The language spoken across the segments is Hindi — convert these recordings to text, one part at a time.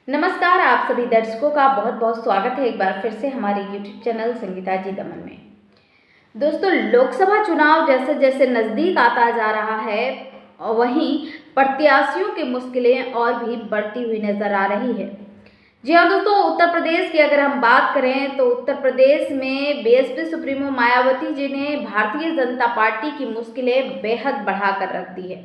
नमस्कार, आप सभी दर्शकों का बहुत बहुत स्वागत है एक बार फिर से हमारे YouTube चैनल संगीता जी दमन में। दोस्तों, लोकसभा चुनाव जैसे जैसे नज़दीक आता जा रहा है, वहीं प्रत्याशियों की मुश्किलें और भी बढ़ती हुई नजर आ रही है। जी हाँ दोस्तों, उत्तर प्रदेश की अगर हम बात करें तो उत्तर प्रदेश में बीएसपी सुप्रीमो मायावती जी ने भारतीय जनता पार्टी की मुश्किलें बेहद बढ़ाकर रख दी है।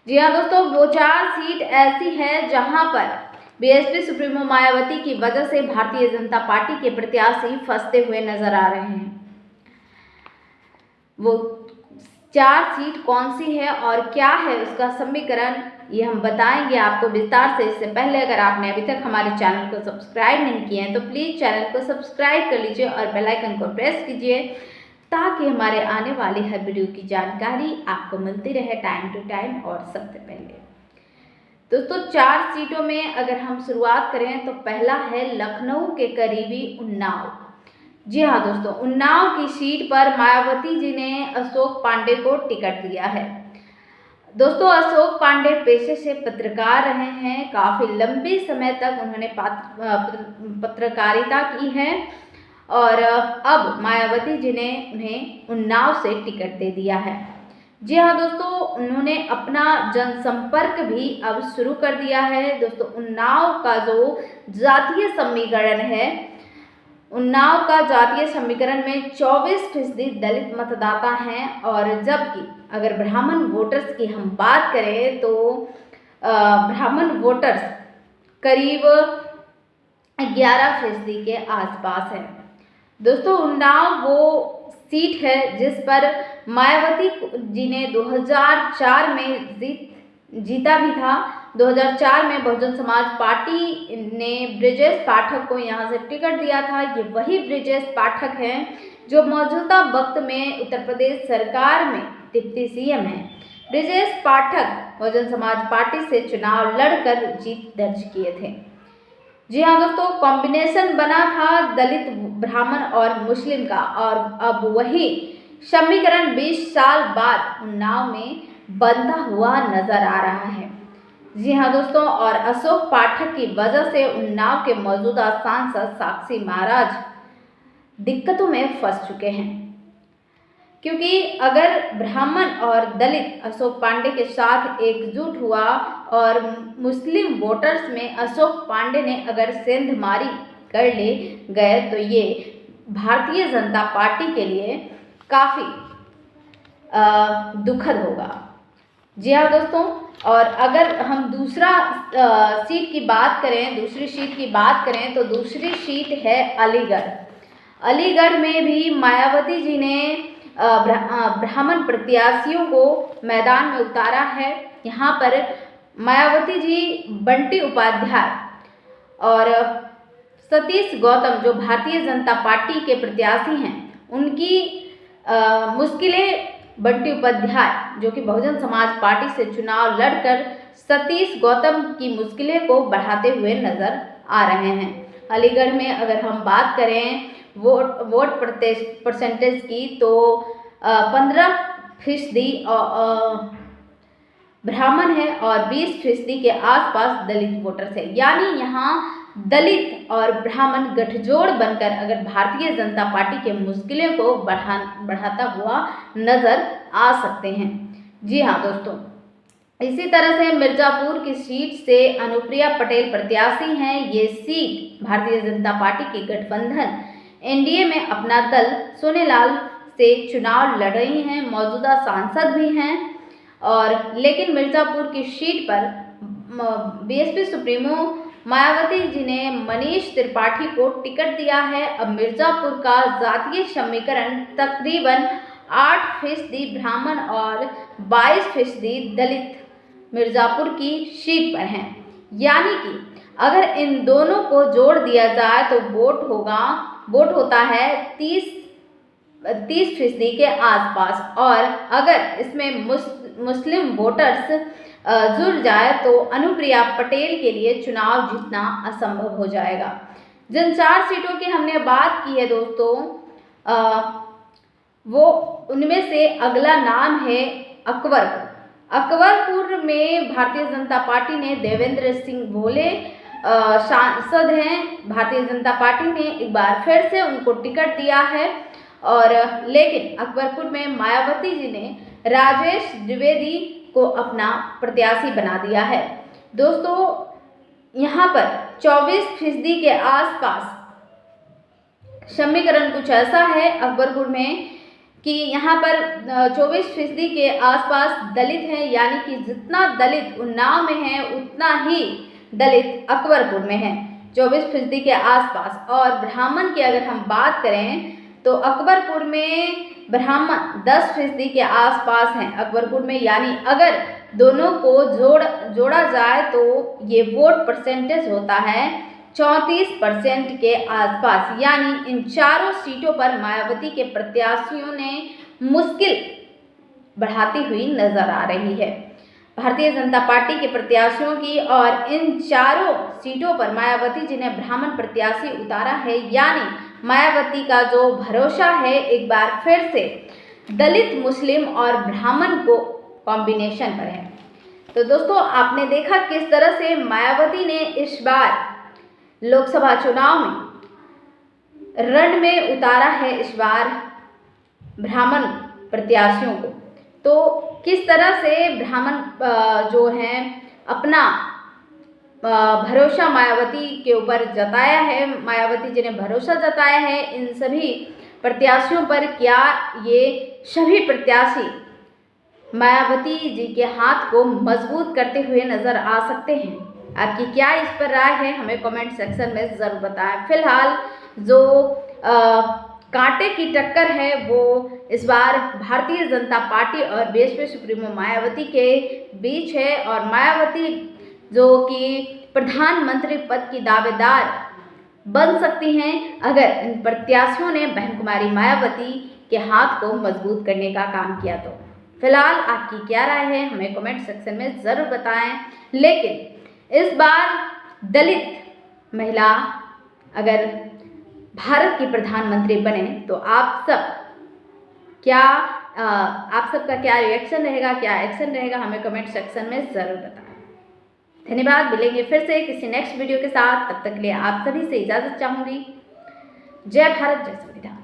जी हाँ दोस्तों, वो 4 सीट ऐसी है जहां पर बीएसपी सुप्रीमो मायावती की वजह से भारतीय जनता पार्टी के प्रत्याशी फंसते हुए नजर आ रहे हैं। वो 4 सीट कौन सी है और क्या है उसका समीकरण, ये हम बताएंगे आपको विस्तार से। इससे पहले अगर आपने अभी तक हमारे चैनल को सब्सक्राइब नहीं किया है तो प्लीज़ चैनल को सब्सक्राइब कर लीजिए और बेल आइकन को प्रेस कीजिए ताकि हमारे आने वाली हर वीडियो की जानकारी आपको मिलती रहे टाइम टू टाइम और सबसे पहले। दोस्तों, 4 सीटों में अगर हम शुरुआत करें तो पहला है लखनऊ के करीबी उन्नाव। जी हाँ दोस्तों, उन्नाव की सीट पर मायावती जी ने अशोक पांडे को टिकट दिया है। दोस्तों, अशोक पांडे पेशे से पत्रकार रहे हैं, काफ़ी लंबे समय तक उन्होंने पत्रकारिता की है और अब मायावती जी ने उन्हें उन्नाव से टिकट दे दिया है। जी हाँ दोस्तों, उन्होंने अपना जनसंपर्क भी अब शुरू कर दिया है। दोस्तों, उन्नाव का जो जातीय समीकरण है, उन्नाव का जातीय समीकरण में 24% दलित मतदाता हैं और जबकि अगर ब्राह्मण वोटर्स की हम बात करें तो ब्राह्मण वोटर्स करीब 11% के आसपास है। दोस्तों, उन्नाव वो सीट है जिस पर मायावती जी ने 2004 में जीता भी था। 2004 में बहुजन समाज पार्टी ने ब्रिजेश पाठक को यहाँ से टिकट दिया था। ये वही ब्रिजेश पाठक हैं जो मौजूदा वक्त में उत्तर प्रदेश सरकार में डिप्टी सीएम हैं। ब्रिजेश पाठक बहुजन समाज पार्टी से चुनाव लड़कर जीत दर्ज किए थे। जी हाँ दोस्तों, कॉम्बिनेशन बना था दलित, ब्राह्मण और मुस्लिम का और अब वही समीकरण 20 साल बाद उन्नाव में बनता हुआ नजर आ रहा है। जी हाँ दोस्तों, और अशोक पाठक की वजह से उन्नाव के मौजूदा सांसद साक्षी महाराज दिक्कतों में फंस चुके हैं, क्योंकि अगर ब्राह्मण और दलित अशोक पांडे के साथ एकजुट हुआ और मुस्लिम वोटर्स में अशोक पांडे ने अगर सेंधमारी कर ले गए तो ये भारतीय जनता पार्टी के लिए काफ़ी दुखद होगा। जी हाँ दोस्तों, और अगर हम दूसरी सीट की बात करें तो दूसरी सीट है अलीगढ़। अलीगढ़ में भी मायावती जी ने ब्राह्मण प्रत्याशियों को मैदान में उतारा है। यहाँ पर मायावती जी बंटी उपाध्याय और सतीश गौतम जो भारतीय जनता पार्टी के प्रत्याशी हैं, उनकी मुश्किलें बंटी उपाध्याय जो कि बहुजन समाज पार्टी से चुनाव लड़कर सतीश गौतम की मुश्किलें को बढ़ाते हुए नजर आ रहे हैं। अलीगढ़ में अगर हम बात करें वोट परसेंटेज की तो 15% ब्राह्मण है और 20% के आसपास दलित वोटर्स है। यानी यहाँ दलित और ब्राह्मण गठजोड़ बनकर अगर भारतीय जनता पार्टी के मुश्किलों को बढ़ाता हुआ नजर आ सकते हैं। जी हाँ दोस्तों, इसी तरह से मिर्जापुर की सीट से अनुप्रिया पटेल प्रत्याशी हैं। ये सीट भारतीय जनता पार्टी की गठबंधन एनडीए में अपना दल सोनेलाल से चुनाव लड़ रही हैं, मौजूदा सांसद भी हैं और लेकिन मिर्जापुर की सीट पर बीएसपी सुप्रीमो मायावती जी ने मनीष त्रिपाठी को टिकट दिया है। अब मिर्जापुर का जातीय समीकरण तकरीबन 8% ब्राह्मण और 22% दलित मिर्जापुर की सीट पर हैं। यानी कि अगर इन दोनों को जोड़ दिया जाए तो वोट होता है 30% के आसपास और अगर इसमें मुस्लिम वोटर्स जुड़ जाए तो अनुप्रिया पटेल के लिए चुनाव जीतना असंभव हो जाएगा। जिन 4 सीटों की हमने बात की है दोस्तों, वो उनमें से अगला नाम है अकबरपुर। अकबरपुर में भारतीय जनता पार्टी ने देवेंद्र सिंह भोले सांसद हैं, भारतीय जनता पार्टी ने एक बार फिर से उनको टिकट दिया है। और लेकिन अकबरपुर में मायावती जी ने राजेश द्विवेदी को अपना प्रत्याशी बना दिया है। दोस्तों यहाँ पर 24% के आसपास समीकरण कुछ ऐसा है अकबरपुर में कि यहाँ पर 24% के आसपास दलित हैं, यानी कि जितना दलित उन्नाव में है उतना ही दलित अकबरपुर में है, 24% के आसपास। और ब्राह्मण की अगर हम बात करें तो अकबरपुर में ब्राह्मण 10% के आसपास हैं अकबरपुर में, यानी अगर दोनों को जोड़ा जाए तो ये वोट परसेंटेज होता है 34% के आसपास। यानी इन चारों सीटों पर मायावती के प्रत्याशियों ने मुश्किल बढ़ाती हुई नजर आ रही है भारतीय जनता पार्टी के प्रत्याशियों की। और इन चारों सीटों पर मायावती जी ने ब्राह्मण प्रत्याशी उतारा है, यानी मायावती का जो भरोसा है एक बार फिर से दलित, मुस्लिम और ब्राह्मण को कॉम्बिनेशन पर है। तो दोस्तों आपने देखा किस तरह से मायावती ने इस बार लोकसभा चुनाव में रण में उतारा है इस बार ब्राह्मण प्रत्याशियों को। तो किस तरह से ब्राह्मण जो हैं अपना भरोसा मायावती के ऊपर जताया है, मायावती जी ने भरोसा जताया है इन सभी प्रत्याशियों पर। क्या ये सभी प्रत्याशी मायावती जी के हाथ को मजबूत करते हुए नजर आ सकते हैं? आपकी क्या इस पर राय है, हमें कमेंट सेक्शन में ज़रूर बताएं। फिलहाल जो कांटे की टक्कर है वो इस बार भारतीय जनता पार्टी और बीएसपी सुप्रीमो मायावती के बीच है। और मायावती जो कि प्रधानमंत्री पद की दावेदार बन सकती हैं अगर इन प्रत्याशियों ने बहन कुमारी मायावती के हाथ को मजबूत करने का काम किया तो। फिलहाल आपकी क्या राय है, हमें कमेंट सेक्शन में ज़रूर बताएं। लेकिन इस बार दलित महिला अगर भारत की प्रधानमंत्री बने तो आप सबका क्या रिएक्शन रहेगा, क्या एक्शन रहेगा, हमें कमेंट सेक्शन में ज़रूर बताएं। धन्यवाद। मिलेंगे फिर से किसी नेक्स्ट वीडियो के साथ, तब तक के लिए आप सभी से इजाज़त चाहूँगी। जय भारत, जय संविधान।